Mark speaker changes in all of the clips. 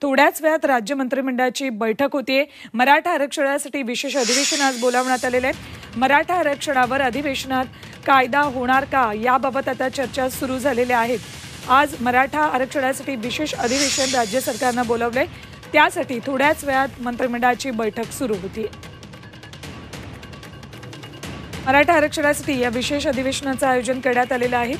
Speaker 1: थोड्याच वेळात राज्य मंत्रिमंडळाची बैठक होतीये। मराठा आरक्षणासाठी विशेष अधिवेशन आज बोलावण्यात आलेले आहे। मराठा आरक्षणावर अधिवेशनात कायदा होणार का याबाबत आता चर्चा सुरू झालेल्या आहेत। आज मराठा आरक्षणासाठी विशेष अधिवेशन राज्य सरकारने बोलावले, त्यासाठी थोड्याच वेळात मंत्रिमंडळाची बैठक सुरू होती। मराठा आरक्षणासाठी या विशेष अधिवेशनाचे आयोजन करण्यात आलेले आहे।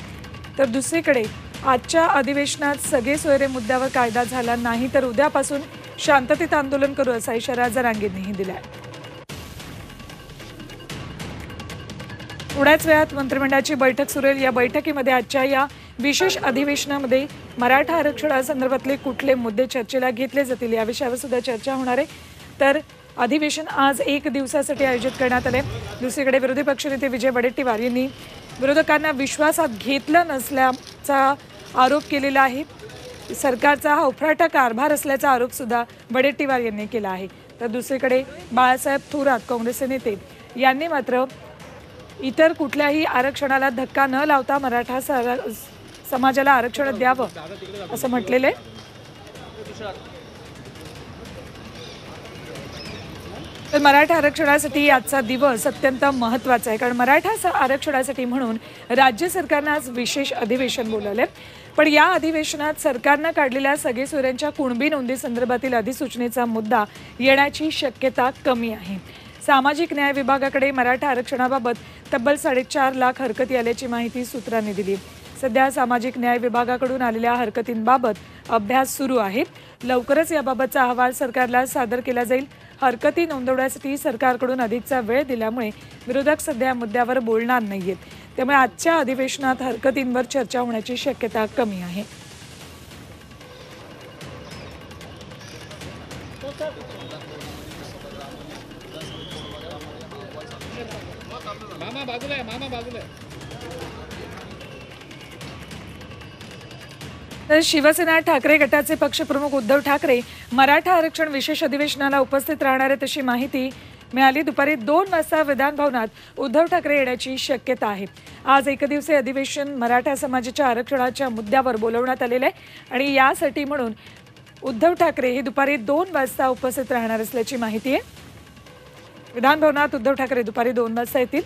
Speaker 1: तर दुसरीकडे आजच्या अधिवेशनात सगळे सोयरे मुद्द्यावर कायदा झाला नाही तर उद्यापासून शांततेत आंदोलन करू असा इशारा जरांगेंनीही दिला आहे। थोड्याच वेळात मंत्रिमंडळाची बैठक सुरू होईल। या बैठकीमध्ये आजच्या या विशेष अधिवेशनामध्ये मराठा आरक्षणासंदर्भातले कुठले मुद्दे चर्चेला घेतले जातील या विषयावर सुद्धा चर्चा होणार आहे। तर अधिवेशन आज एक दिवसासाठी आयोजित करण्यात आले। दुसरीकडे विरोधी पक्षनेते विजय वडेट्टीवार यांनी विरोधकांना विश्वासात घेतलं नसल्याचा आरोप केलेला आहे। सरकारचा हा उफराटा कारभार असल्याचा आरोप सुद्धा वडेट्टीवार यांनी केला आहे। तर दुसरीकडे बाळासाहेब थोरात काँग्रेसचे नेते यांनी मात्र इतर कुठल्याही आरक्षणाला धक्का न लावता मराठा समाजाला आरक्षण द्यावं असं म्हटलेलं आहे। तर मराठा आरक्षणासाठी आजचा दिवस अत्यंत महत्त्वाचा आहे, कारण मराठा आरक्षणासाठी म्हणून राज्य सरकारने आज विशेष अधिवेशन बोलावले। पण या अधिवेशनात सरकारने काढलेल्या सगळे सोयऱ्यांच्या कुणबी नोंदी संदर्भातील अधिसूचनेचा मुद्दा येण्याची शक्यता कमी आहे। सामाजिक न्याय विभागाकडे मराठा आरक्षणाबाबत तब्बल 4.5 लाख हरकती आल्याची माहिती सूत्रांनी दिली। सध्या सामाजिक न्याय विभागाकडून आलेल्या हरकतींबाबत अभ्यास सुरू आहे। लवकरच याबाबतचा अहवाल सरकारला सादर केला जाईल। हरकती नोंदवण्यासाठी सरकारकडून अधिकचा वेळ दिल्यामुळे विरोधक सध्या मुद्द्यावर बोलणार नाहीयेत, त्यामुळे आजच्या अधिवेशनात हरकतींवर चर्चा होण्याची शक्यता कमी आहे। तर शिवसेना ठाकरे गटाचे पक्षप्रमुख उद्धव ठाकरे मराठा आरक्षण विशेष अधिवेशनाला उपस्थित राहणार आहेत अशी माहिती मिळाली। दुपारी 2 वाजता विधान भवनात उद्धव ठाकरे येण्याची शक्यता आहे। आज एकदिवसीय अधिवेशन मराठा समाजाच्या आरक्षणाच्या मुद्द्यावर बोलवण्यात आलेले आहे आणि यासाठी म्हणून उद्धव ठाकरे हे दुपारी 2 वाजता उपस्थित राहणार असल्याची माहिती आहे। विधान भवनात उद्धव ठाकरे दुपारी 2 वाजता येतील।